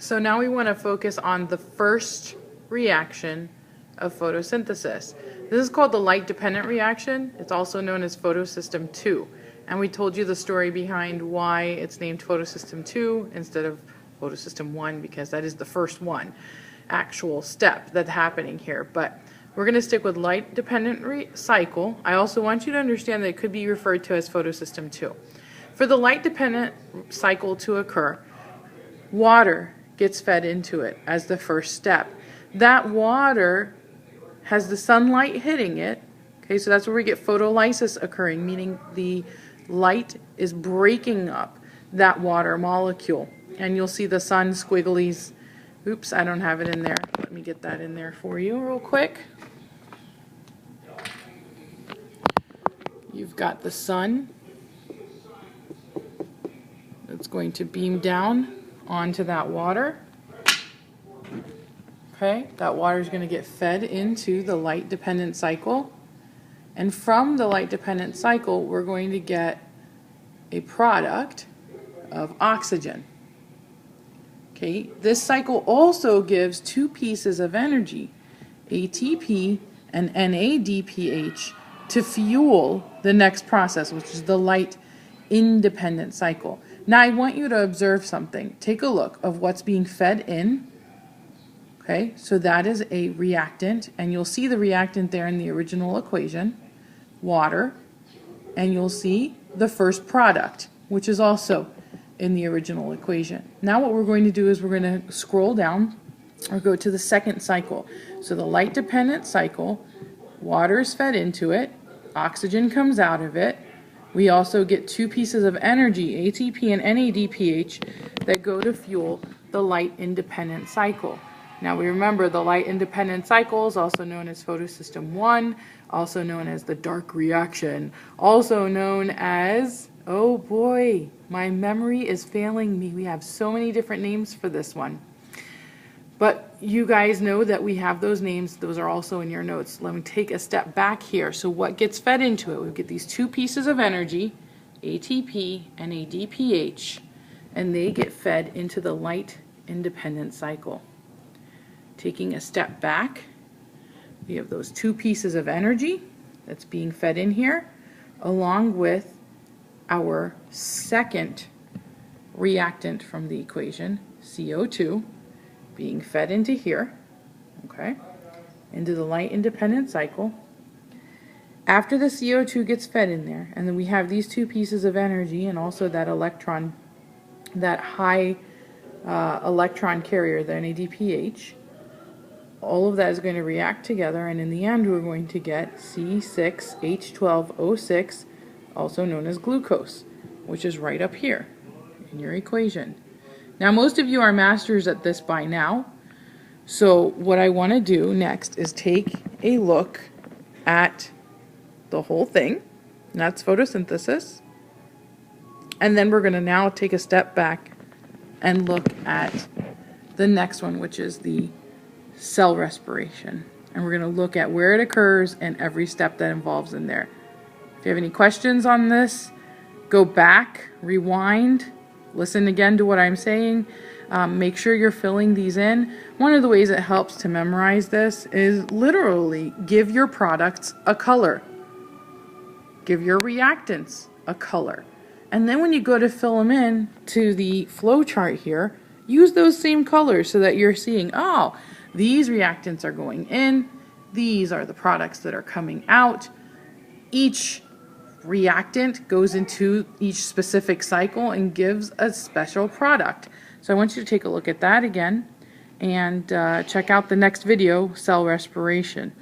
So now we want to focus on the first reaction of photosynthesis. This is called the light-dependent reaction. It's also known as photosystem 2. And we told you the story behind why it's named photosystem 2 instead of photosystem 1, because that is the first one, actual step that's happening here. But we're going to stick with light-dependent cycle. I also want you to understand that it could be referred to as photosystem 2. For the light-dependent cycle to occur, water gets fed into it as the first step. That water has the sunlight hitting it. Okay, so that's where we get photolysis occurring, meaning the light is breaking up that water molecule. And you'll see the sun squigglies. Oops, I don't have it in there. Let me get that in there for you real quick. You've got the sun that's going to beam down onto that water. Okay, that water is going to get fed into the light-dependent cycle. And from the light-dependent cycle, we're going to get a product of oxygen. Okay, this cycle also gives two pieces of energy, ATP and NADPH, to fuel the next process, which is the light-independent cycle. Now I want you to observe something. Take a look of what's being fed in. Okay, so that is a reactant, and you'll see the reactant there in the original equation, water, and you'll see the first product, which is also in the original equation. Now what we're going to do is we're going to scroll down or go to the second cycle. So the light-dependent cycle, water is fed into it, oxygen comes out of it. We also get two pieces of energy, ATP and NADPH, that go to fuel the light-independent cycle. Now we remember the light-independent cycle is also known as photosystem 1, also known as the dark reaction, also known as, oh boy, my memory is failing me. We have so many different names for this one. But you guys know that we have those names. Those are also in your notes. Let me take a step back here. So what gets fed into it? We get these two pieces of energy, ATP and NADPH, and they get fed into the light-independent cycle. Taking a step back, we have those two pieces of energy that's being fed in here, along with our second reactant from the equation, CO2, being fed into here, okay, into the light-independent cycle. After the CO2 gets fed in there, and then we have these two pieces of energy and also that electron, that high electron carrier, the NADPH, all of that is going to react together, and in the end we're going to get C6H12O6, also known as glucose, which is right up here in your equation. Now most of you are masters at this by now, so what I want to do next is take a look at the whole thing, and that's photosynthesis, and then we're going to now take a step back and look at the next one, which is the cell respiration, and we're going to look at where it occurs and every step that involves in there. If you have any questions on this, go back, rewind, listen again to what I'm saying. Make sure you're filling these in. One of the ways it helps to memorize this is literally give your products a color. Give your reactants a color. And then when you go to fill them in to the flow chart here, use those same colors so that you're seeing, oh, these reactants are going in, these are the products that are coming out. Each reactant goes into each specific cycle and gives a special product. So I want you to take a look at that again and check out the next video, cell respiration.